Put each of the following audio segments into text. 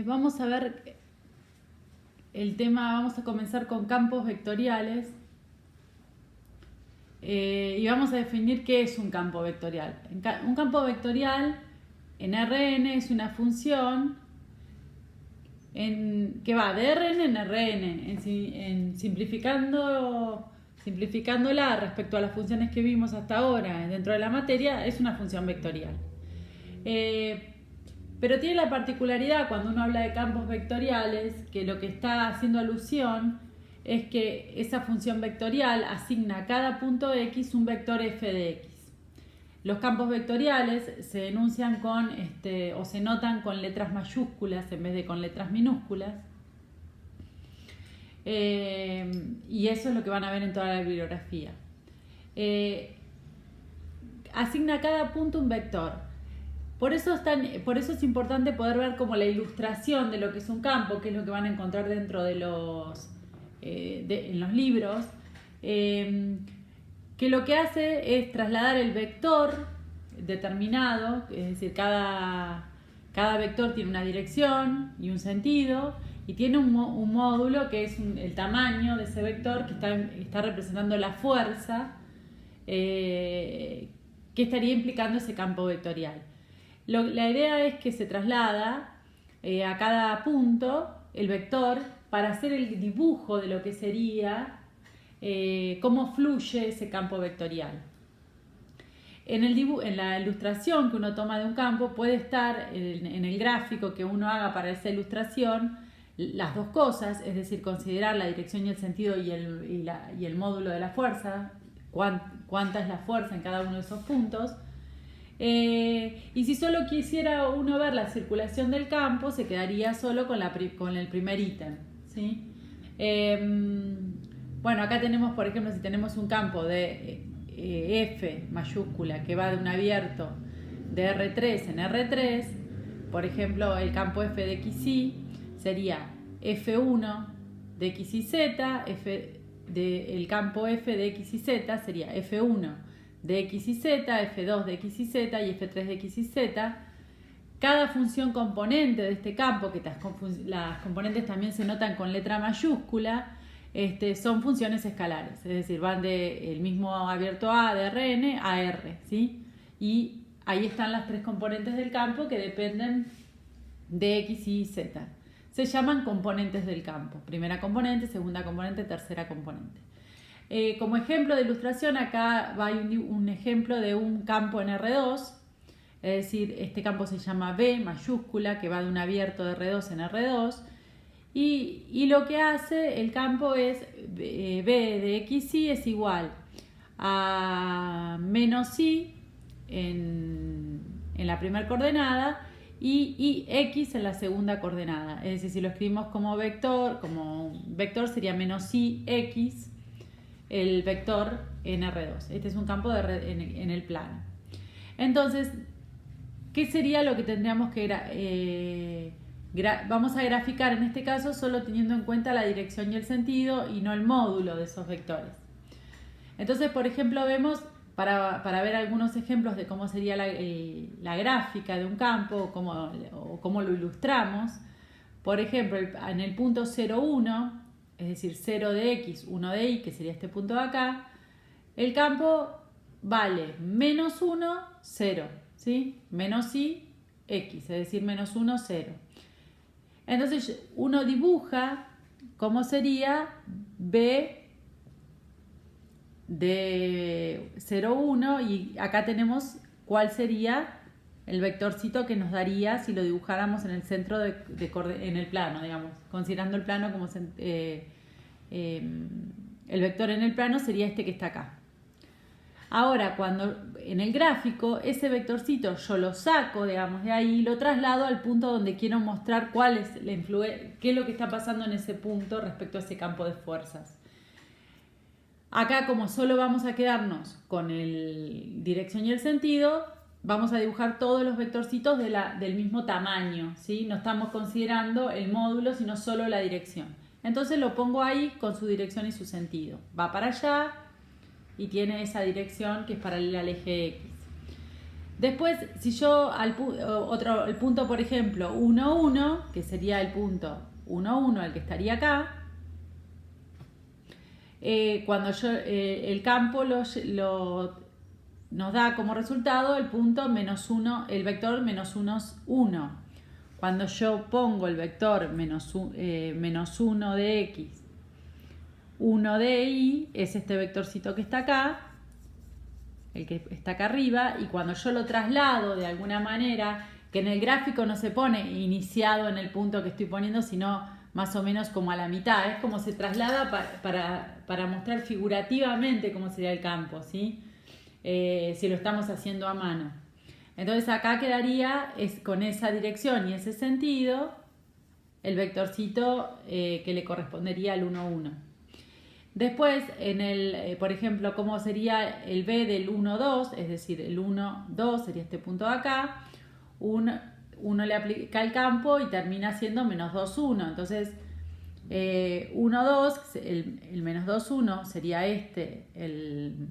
Vamos a ver el tema, vamos a comenzar con campos vectoriales y vamos a definir qué es un campo vectorial. Un campo vectorial en Rn es una función que va de Rn en Rn, simplificándola respecto a las funciones que vimos hasta ahora dentro de la materia, es una función vectorial. Pero tiene la particularidad cuando uno habla de campos vectoriales que lo que está haciendo alusión es que esa función vectorial asigna a cada punto x un vector f de x. Los campos vectoriales se enuncian o se notan con letras mayúsculas en vez de con letras minúsculas. Y eso es lo que van a ver en toda la bibliografía. Asigna a cada punto un vector. Por eso es importante poder ver como la ilustración de lo que es un campo, que es lo que van a encontrar dentro de en los libros, que lo que hace es trasladar el vector determinado, es decir, cada vector tiene una dirección y un sentido, y tiene un módulo que es el tamaño de ese vector que está representando la fuerza que estaría implicando ese campo vectorial. La idea es que se traslada a cada punto el vector para hacer el dibujo de lo que sería cómo fluye ese campo vectorial. En la ilustración que uno toma de un campo puede estar en el gráfico que uno haga para esa ilustración las dos cosas, es decir, considerar la dirección y el sentido y el módulo de la fuerza, cuánta es la fuerza en cada uno de esos puntos. Y si solo quisiera uno ver la circulación del campo, se quedaría solo con el primer ítem, ¿sí? Bueno, acá tenemos, por ejemplo, si tenemos un campo de F mayúscula que va de un abierto de R3 en R3, por ejemplo, el campo F de X, Y sería F1 de X y Z, el campo F de X y Z sería F1 de X y Z, F2 de X y Z y F3 de X y Z. Cada función componente de este campo, que las componentes también se notan con letra mayúscula, son funciones escalares, es decir, van del mismo abierto A de Rn a R, ¿sí? Y ahí están las tres componentes del campo que dependen de X y Z. Se llaman componentes del campo, primera componente, segunda componente, tercera componente. Como ejemplo de ilustración, acá va un ejemplo de un campo en R2, es decir, este campo se llama B mayúscula, que va de un abierto de R2 en R2, y lo que hace el campo es B de XY es igual a menos Y en la primera coordenada y X en la segunda coordenada. Es decir, si lo escribimos como vector sería menos Y X, el vector en R2. Este es un campo en el plano. Entonces, ¿qué sería lo que tendríamos que vamos a graficar en este caso solo teniendo en cuenta la dirección y el sentido y no el módulo de esos vectores? Entonces, por ejemplo, vemos, para ver algunos ejemplos de cómo sería la gráfica de un campo o cómo lo ilustramos, por ejemplo, en el punto 0, 1, es decir, 0 de X, 1 de Y, que sería este punto de acá, el campo vale menos 1, 0, ¿sí? Menos Y, X, es decir, menos 1, 0. Entonces uno dibuja cómo sería B de 0, 1 y acá tenemos cuál sería el vectorcito que nos daría si lo dibujáramos en el centro en el plano, digamos, considerando el plano como el vector en el plano sería este que está acá. Ahora, cuando en el gráfico ese vectorcito yo lo saco, digamos, de ahí y lo traslado al punto donde quiero mostrar qué es lo que está pasando en ese punto respecto a ese campo de fuerzas. Acá, como solo vamos a quedarnos con el dirección y el sentido, vamos a dibujar todos los vectorcitos del mismo tamaño, ¿sí? No estamos considerando el módulo, sino solo la dirección. Entonces lo pongo ahí con su dirección y su sentido. Va para allá y tiene esa dirección que es paralela al eje X. Después, si yo el punto, por ejemplo, 1, 1, que sería el punto 1, 1, el que estaría acá, cuando yo el campo nos da como resultado el punto menos 1, el vector menos 1, 1. Cuando yo pongo el vector menos 1 de x, 1 de y, es este vectorcito que está acá, el que está acá arriba, y cuando yo lo traslado de alguna manera, que en el gráfico no se pone iniciado en el punto que estoy poniendo, sino más o menos como a la mitad, es como se traslada para mostrar figurativamente cómo sería el campo, ¿sí? Si lo estamos haciendo a mano. Entonces acá quedaría con esa dirección y ese sentido el vectorcito que le correspondería al 1, 1. Después, por ejemplo, ¿cómo sería el B del 1, 2? Es decir, el 1, 2 sería este punto de acá. Uno le aplica el campo y termina siendo menos 2, 1. Entonces, 1, 2, el menos 2, 1 sería el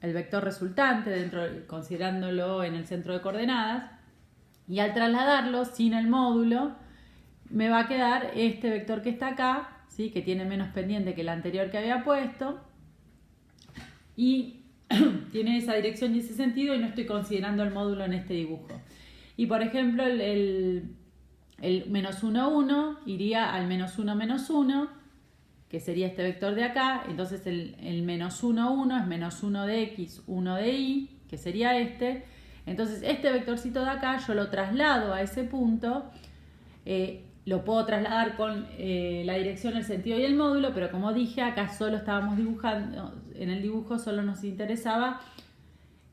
vector resultante, considerándolo en el centro de coordenadas. Y al trasladarlo sin el módulo, me va a quedar este vector que está acá, ¿sí? Que tiene menos pendiente que el anterior que había puesto. Y tiene esa dirección y ese sentido y no estoy considerando el módulo en este dibujo. Y por ejemplo el menos 1, 1 iría al menos 1, menos 1, que sería este vector de acá. Entonces el menos 1, 1 es menos 1 de x, 1 de y, que sería este. Entonces este vectorcito de acá yo lo traslado a ese punto. Lo puedo trasladar con la dirección, el sentido y el módulo, pero como dije, acá solo estábamos dibujando, en el dibujo solo nos interesaba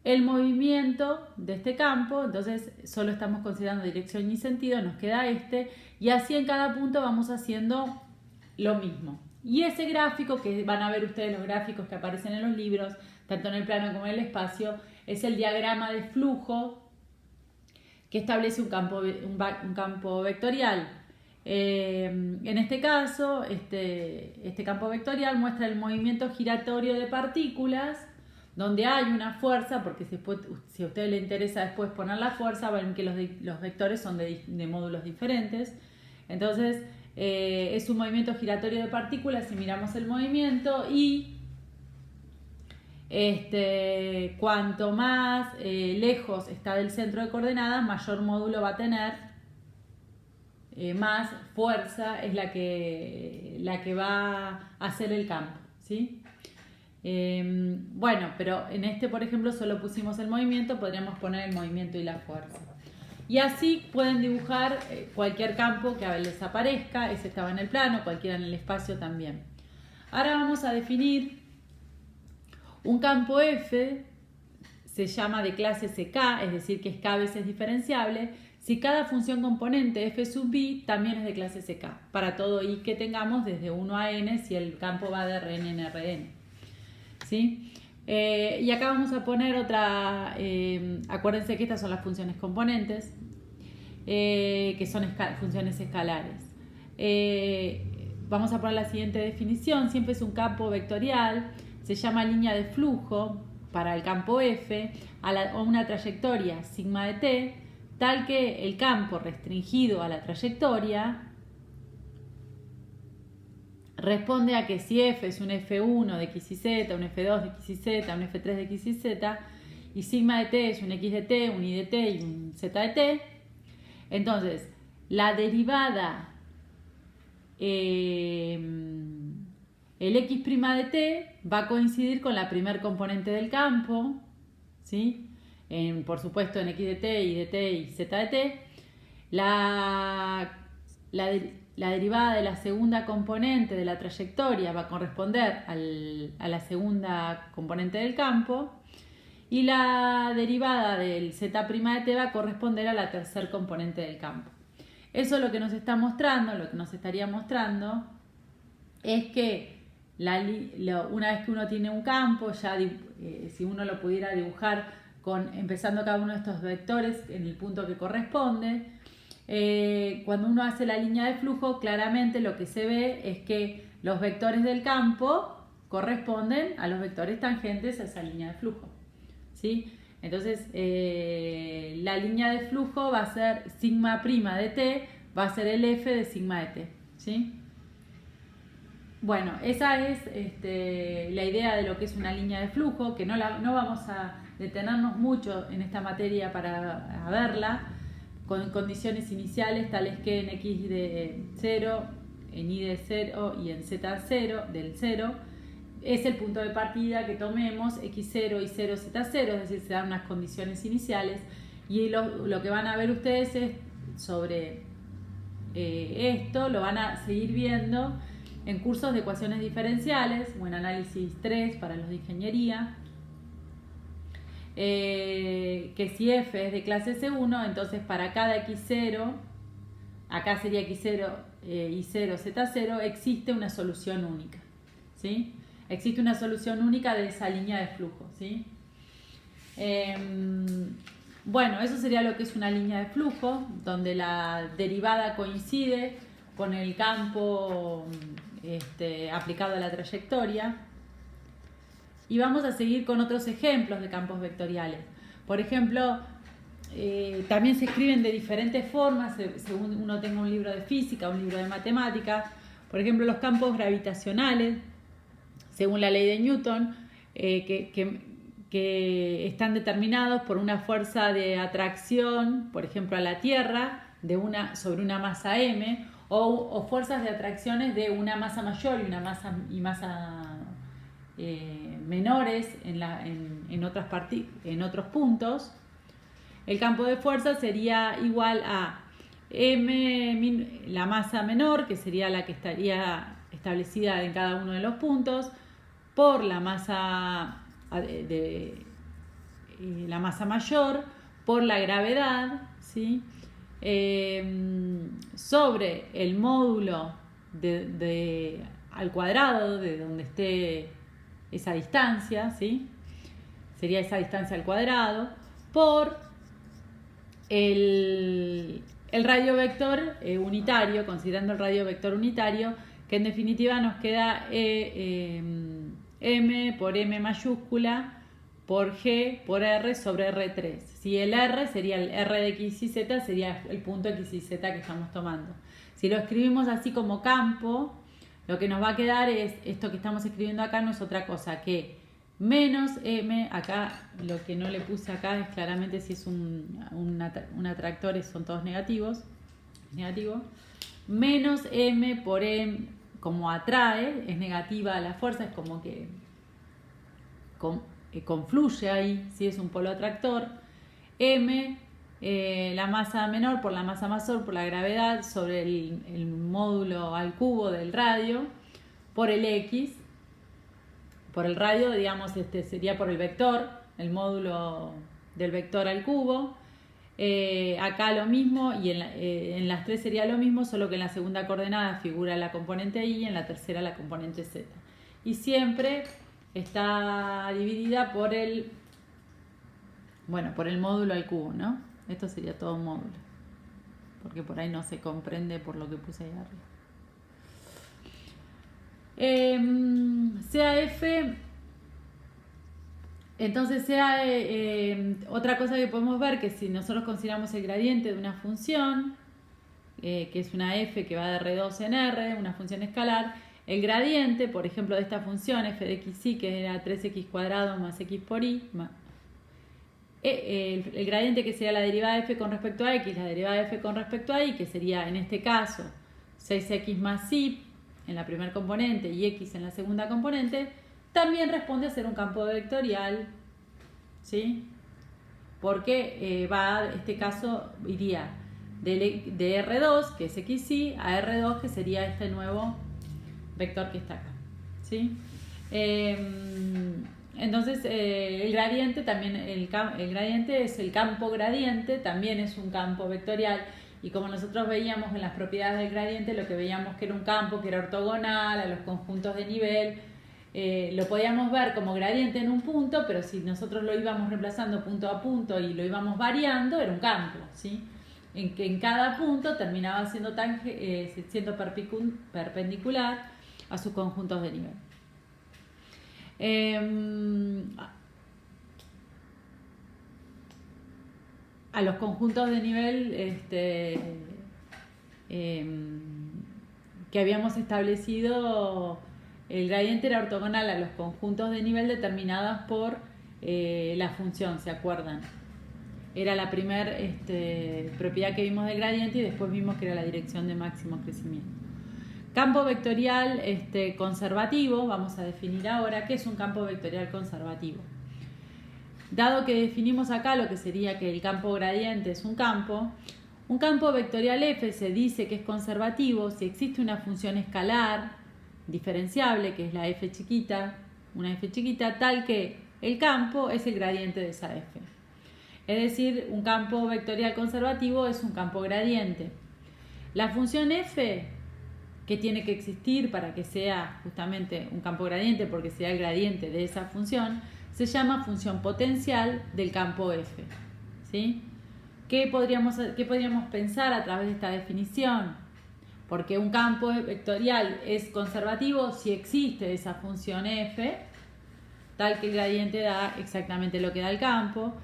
el movimiento de este campo, entonces solo estamos considerando dirección y sentido, nos queda este, y así en cada punto vamos haciendo lo mismo. Y ese gráfico, que van a ver ustedes los gráficos que aparecen en los libros, tanto en el plano como en el espacio, es el diagrama de flujo que establece un campo vectorial. En este caso, este campo vectorial muestra el movimiento giratorio de partículas, donde hay una fuerza, porque si a usted le interesa después poner la fuerza, ven que los vectores son de módulos diferentes. Entonces, es un movimiento giratorio de partículas si miramos el movimiento, y cuanto más lejos está del centro de coordenadas, mayor módulo va a tener, más fuerza es la que va a hacer el campo, ¿sí? Bueno, pero en por ejemplo, solo pusimos el movimiento, podríamos poner el movimiento y la fuerza. Y así pueden dibujar cualquier campo que les aparezca. Ese estaba en el plano, cualquiera en el espacio también. Ahora vamos a definir un campo F, se llama de clase CK, es decir, que es K veces diferenciable, si cada función componente f sub i también es de clase CK, para todo i que tengamos desde 1 a n, si el campo va de Rn en Rn. ¿Sí? Y acá vamos a poner otra, acuérdense que estas son las funciones componentes, que son funciones escalares. Vamos a poner la siguiente definición: siempre es un campo vectorial, se llama línea de flujo para el campo F a una trayectoria sigma de t, tal que el campo restringido a la trayectoria responde a que si f es un f1 de x y z, un f2 de x y z, un f3 de x y z, y sigma de t es un x de t, un y de t y un z de t, entonces la derivada, el x' de t va a coincidir con la primer componente del campo, ¿sí? Por supuesto en x de t, y de t y z de t. La derivada de la segunda componente de la trayectoria va a corresponder a la segunda componente del campo, y la derivada del z' de t va a corresponder a la tercera componente del campo. Eso lo que nos está mostrando, lo que nos estaría mostrando, es que una vez que uno tiene un campo, ya si uno lo pudiera dibujar empezando cada uno de estos vectores en el punto que corresponde, cuando uno hace la línea de flujo, claramente lo que se ve es que los vectores del campo corresponden a los vectores tangentes a esa línea de flujo, ¿sí? Entonces, la línea de flujo va a ser sigma prima de t, va a ser el f de sigma de t, ¿sí? Bueno, esa es la idea de lo que es una línea de flujo, que no vamos a detenernos mucho en esta materia para verla, con condiciones iniciales tales que en x de 0, en y de 0 y en z0 del 0, es el punto de partida que tomemos x0 y 0, z0, es decir, se dan unas condiciones iniciales, y lo que van a ver ustedes es sobre esto, lo van a seguir viendo en cursos de ecuaciones diferenciales o en análisis 3 para los de ingeniería, que si f es de clase C1, entonces para cada x0, acá sería x0 y 0, z0, existe una solución única, ¿sí? Existe una solución única de esa línea de flujo, ¿sí? Bueno, eso sería lo que es una línea de flujo, donde la derivada coincide con el campo aplicado a la trayectoria. Y vamos a seguir con otros ejemplos de campos vectoriales. Por ejemplo, también se escriben de diferentes formas, según uno tenga un libro de física, un libro de matemática. Por ejemplo, los campos gravitacionales, según la ley de Newton, que están determinados por una fuerza de atracción, por ejemplo, a la Tierra, sobre una masa m, o fuerzas de atracciones de una masa mayor y una masa menores en otros puntos. El campo de fuerza sería igual a m, la masa menor, que sería la que estaría establecida en cada uno de los puntos, por la masa la masa mayor, por la gravedad, ¿sí? Sobre el módulo al cuadrado de donde esté esa distancia, ¿sí? Sería esa distancia al cuadrado, por el radio vector unitario, considerando el radio vector unitario, que en definitiva nos queda m por m mayúscula por g por r sobre r3. Si el r sería el r de x y z, sería el punto x y z que estamos tomando. Si lo escribimos así como campo, lo que nos va a quedar es esto que estamos escribiendo acá, no es otra cosa que menos m, acá lo que no le puse acá es claramente si es un atractor, son todos negativos, negativo, menos m por m, como atrae, es negativa la fuerza, es como que confluye ahí, si es un polo atractor, m, la masa menor por la masa mayor por la gravedad sobre el módulo al cubo del radio, por el x, por el radio, digamos, sería por el vector, el módulo del vector al cubo. Acá lo mismo, y en las tres sería lo mismo, solo que en la segunda coordenada figura la componente y en la tercera la componente z. Y siempre está dividida por el módulo al cubo, ¿no? Esto sería todo un módulo, porque por ahí no se comprende por lo que puse ahí arriba. CAF, entonces otra cosa que podemos ver, que si nosotros consideramos el gradiente de una función, que es una f que va de R2 en R, una función escalar, el gradiente, por ejemplo, de esta función f de xy, que era 3x cuadrado más x por y, el gradiente que sería la derivada de f con respecto a x, la derivada de f con respecto a y, que sería en este caso 6x más y en la primera componente y x en la segunda componente, también responde a ser un campo vectorial, ¿sí? Porque este caso iría de R2, que es XY, a R2, que sería este nuevo vector que está acá, ¿sí? Entonces, el gradiente también, el gradiente es el campo gradiente, también es un campo vectorial. Y como nosotros veíamos en las propiedades del gradiente, lo que veíamos que era un campo que era ortogonal a los conjuntos de nivel, lo podíamos ver como gradiente en un punto, pero si nosotros lo íbamos reemplazando punto a punto y lo íbamos variando, era un campo, ¿sí? En que en cada punto terminaba siendo perpendicular a sus conjuntos de nivel. a los conjuntos de nivel que habíamos establecido, el gradiente era ortogonal a los conjuntos de nivel determinados por la función, ¿se acuerdan? Era la primera propiedad que vimos del gradiente y después vimos que era la dirección de máximo crecimiento. Campo vectorial conservativo, vamos a definir ahora qué es un campo vectorial conservativo. Dado que definimos acá lo que sería que el campo gradiente es un campo vectorial f se dice que es conservativo si existe una función escalar diferenciable, que es la f chiquita, una f chiquita, tal que el campo es el gradiente de esa f. Es decir, un campo vectorial conservativo es un campo gradiente. La función f, que tiene que existir para que sea justamente un campo gradiente, porque sea el gradiente de esa función, se llama función potencial del campo f. ¿Sí? ¿Qué podríamos pensar a través de esta definición? Porque un campo vectorial es conservativo si existe esa función f, tal que el gradiente da exactamente lo que da el campo.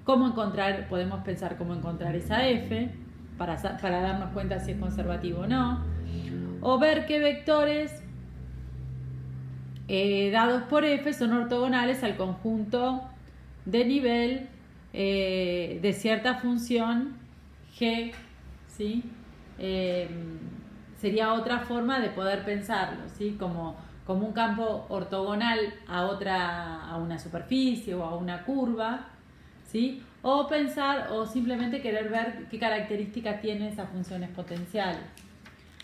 Podemos pensar cómo encontrar esa f para darnos cuenta si es conservativo o no. O ver qué vectores dados por f son ortogonales al conjunto de nivel de cierta función g, ¿sí? Sería otra forma de poder pensarlo, ¿sí? Como un campo ortogonal a una superficie o a una curva, ¿sí? O simplemente querer ver qué características tienen esas funciones potenciales.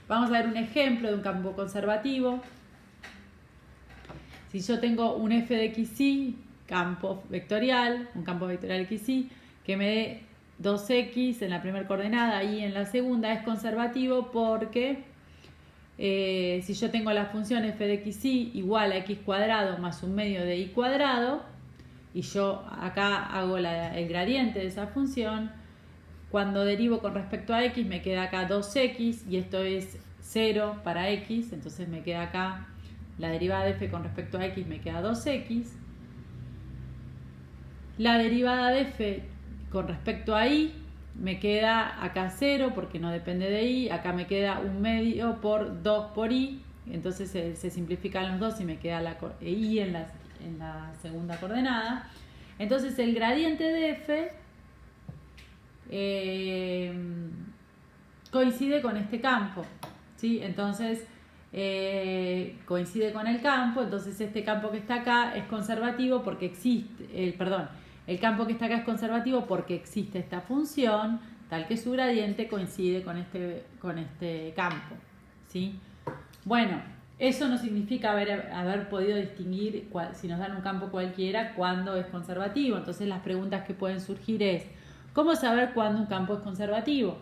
Vamos a ver un ejemplo de un campo conservativo. Si yo tengo un f de xy, campo vectorial, un campo vectorial xy, que me dé 2x en la primera coordenada y en la segunda, es conservativo porque si yo tengo la función f de xy igual a x cuadrado más un medio de y cuadrado, y yo acá hago el gradiente de esa función, cuando derivo con respecto a x me queda acá 2x y esto es 0 para x, entonces me queda acá la derivada de f con respecto a x me queda 2x. La derivada de f con respecto a y me queda acá 0 porque no depende de y, acá me queda un medio por 2 por y, entonces se simplifican los dos y me queda y en la segunda coordenada. Entonces el gradiente de f coincide con este campo, ¿sí? Entonces coincide con el campo, entonces este campo que está acá es conservativo porque existe, el campo que está acá es conservativo porque existe esta función, tal que su gradiente coincide con este campo, ¿sí? Bueno, eso no significa haber podido distinguir, si nos dan un campo cualquiera, cuándo es conservativo. Entonces las preguntas que pueden surgir es, ¿cómo saber cuándo un campo es conservativo?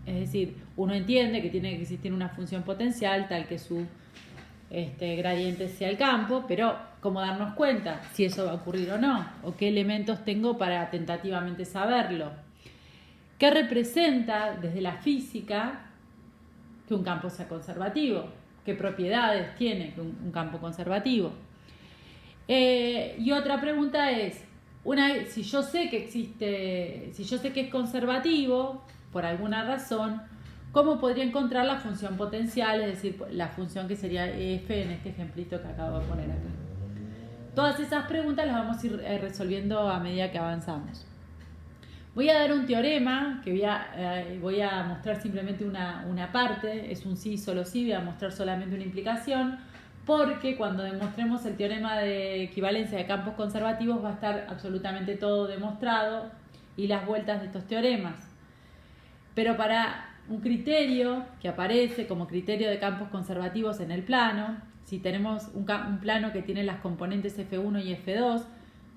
Es decir, uno entiende que tiene que existir una función potencial tal que su gradiente sea el campo, pero ¿cómo darnos cuenta si eso va a ocurrir o no? ¿O qué elementos tengo para tentativamente saberlo? ¿Qué representa desde la física que un campo sea conservativo? ¿Qué propiedades tiene un campo conservativo? Y otra pregunta es, si yo sé que es conservativo, por alguna razón, ¿cómo podría encontrar la función potencial? Es decir, la función que sería f en este ejemplito que acabo de poner acá. Todas esas preguntas las vamos a ir resolviendo a medida que avanzamos. Voy a dar un teorema que voy a mostrar simplemente una parte, es un sí, solo sí, voy a mostrar solamente una implicación, porque cuando demostremos el teorema de equivalencia de campos conservativos va a estar absolutamente todo demostrado y las vueltas de estos teoremas. Pero para un criterio que aparece como criterio de campos conservativos en el plano, si tenemos un plano que tiene las componentes f1 y f2,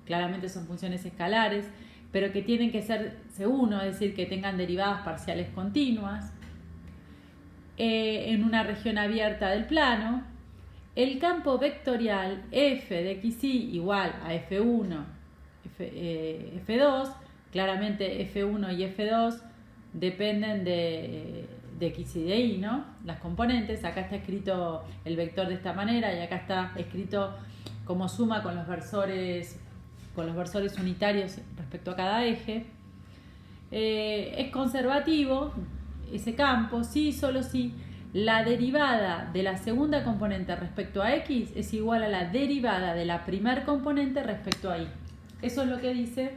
claramente son funciones escalares, pero que tienen que ser C1, es decir, que tengan derivadas parciales continuas, en una región abierta del plano, el campo vectorial f de xy igual a f1, f2, claramente f1 y f2 dependen de x y de y, ¿no? Las componentes, acá está escrito el vector de esta manera y acá está escrito como suma con los versores unitarios respecto a cada eje. es conservativo ese campo si y solo si la derivada de la segunda componente respecto a x es igual a la derivada de la primer componente respecto a y. Eso es lo que dice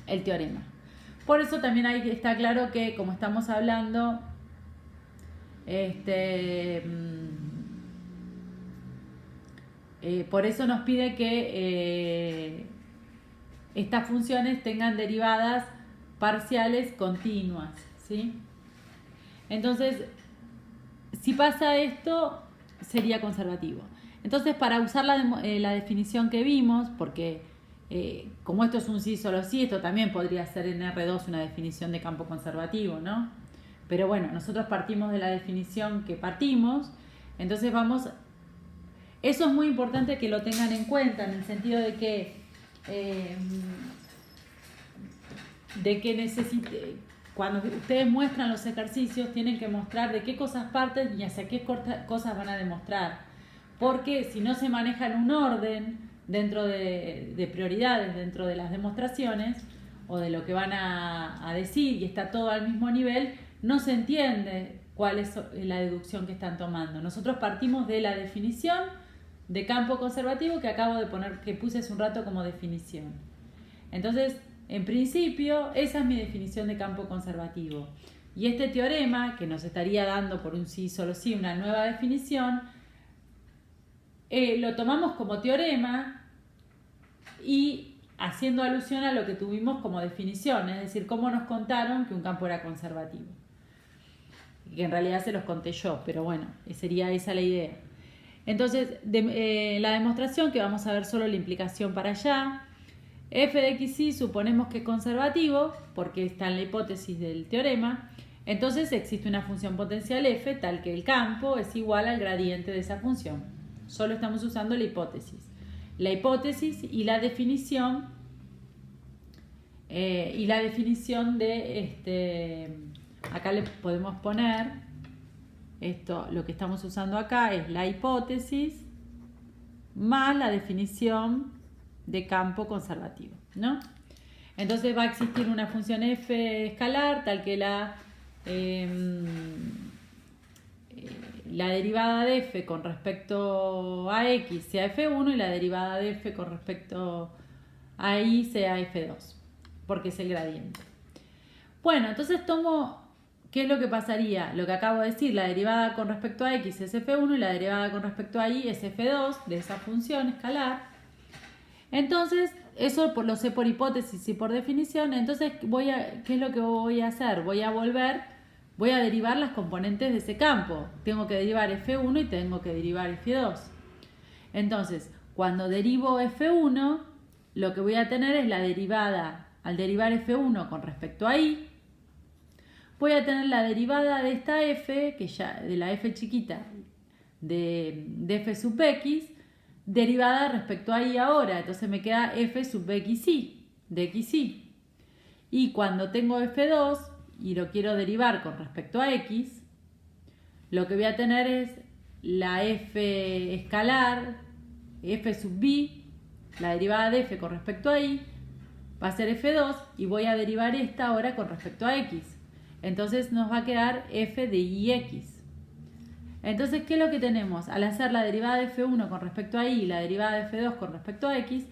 el teorema. Por eso también ahí está claro que, como estamos hablando, por eso nos pide que estas funciones tengan derivadas parciales continuas, ¿sí? Entonces, si pasa esto, sería conservativo. Entonces, para usar la definición que vimos, porque como esto es un sí solo sí, esto también podría ser en R2 una definición de campo conservativo, ¿no? Pero bueno, nosotros partimos de la definición que partimos, entonces vamos... Eso es muy importante que lo tengan en cuenta, en el sentido de que cuando ustedes muestran los ejercicios, tienen que mostrar de qué cosas parten y hacia qué cosas van a demostrar. Porque si no se maneja en un orden dentro de prioridades, dentro de las demostraciones o de lo que van a decir y está todo al mismo nivel, no se entiende cuál es la deducción que están tomando. Nosotros partimos de la definición de campo conservativo que acabo de poner, que puse hace un rato como definición. Entonces, en principio, esa es mi definición de campo conservativo. Y este teorema, que nos estaría dando por un sí solo sí una nueva definición, lo tomamos como teorema y haciendo alusión a lo que tuvimos como definición, es decir, cómo nos contaron que un campo era conservativo. Que en realidad se los conté yo, pero bueno, sería esa la idea. Entonces, la demostración, que vamos a ver solo la implicación para allá, f de x y suponemos que es conservativo, porque está en la hipótesis del teorema, entonces existe una función potencial f tal que el campo es igual al gradiente de esa función. Solo estamos usando la hipótesis. La hipótesis y la definición de acá le podemos poner esto, lo que estamos usando acá es la hipótesis más la definición de campo conservativo, ¿no? Entonces va a existir una función f escalar tal que la derivada de f con respecto a x sea f1 y la derivada de f con respecto a y sea f2, porque es el gradiente. Bueno, entonces tomo, ¿qué es lo que pasaría? Lo que acabo de decir, la derivada con respecto a x es f1 y la derivada con respecto a y es f2 de esa función escalar. Entonces, eso lo sé por hipótesis y por definición. Entonces, ¿qué es lo que voy a hacer? Voy a derivar las componentes de ese campo. Tengo que derivar f1 y tengo que derivar f2. Entonces, cuando derivo f1, lo que voy a tener es la derivada, al derivar f1 con respecto a y, voy a tener la derivada de esta f, que ya de la f chiquita, de f sub x, derivada respecto a y ahora. Entonces me queda f sub xy, de xy. Y cuando tengo f2 y lo quiero derivar con respecto a x, lo que voy a tener es la f escalar, f sub b, la derivada de f con respecto a y, va a ser f2 y voy a derivar esta ahora con respecto a x. Entonces nos va a quedar f de ix. Entonces, ¿qué es lo que tenemos? Al hacer la derivada de f1 con respecto a y y la derivada de f2 con respecto a x,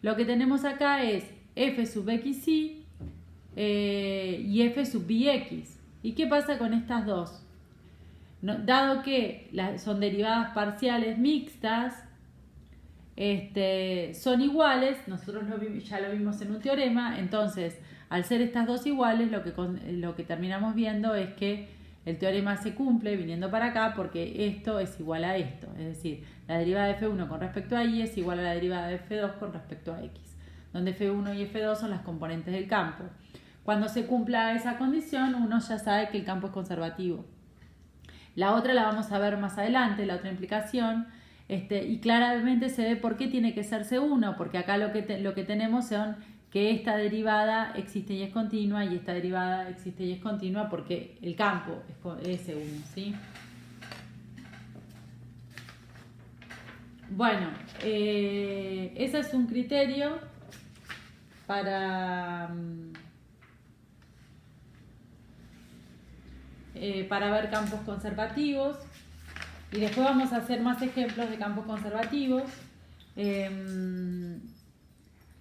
lo que tenemos acá es f sub xy y f sub bx. ¿Y qué pasa con estas dos? Dado que son derivadas parciales mixtas, son iguales, nosotros ya lo vimos en un teorema, entonces al ser estas dos iguales, lo que terminamos viendo es que el teorema se cumple viniendo para acá porque esto es igual a esto, es decir, la derivada de f1 con respecto a y es igual a la derivada de f2 con respecto a x, donde f1 y f2 son las componentes del campo. Cuando se cumpla esa condición, uno ya sabe que el campo es conservativo. La otra la vamos a ver más adelante, la otra implicación, y claramente se ve por qué tiene que ser C1, porque acá lo que tenemos son que esta derivada existe y es continua y esta derivada existe y es continua porque el campo es S1, ¿sí? Bueno, ese es un criterio para para ver campos conservativos. Y después vamos a hacer más ejemplos de campos conservativos.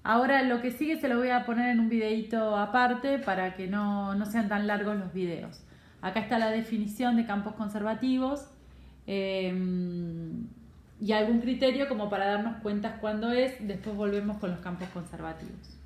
Ahora lo que sigue se lo voy a poner en un videito aparte para que no sean tan largos los videos. Acá está la definición de campos conservativos y algún criterio como para darnos cuenta cuándo es. Después volvemos con los campos conservativos.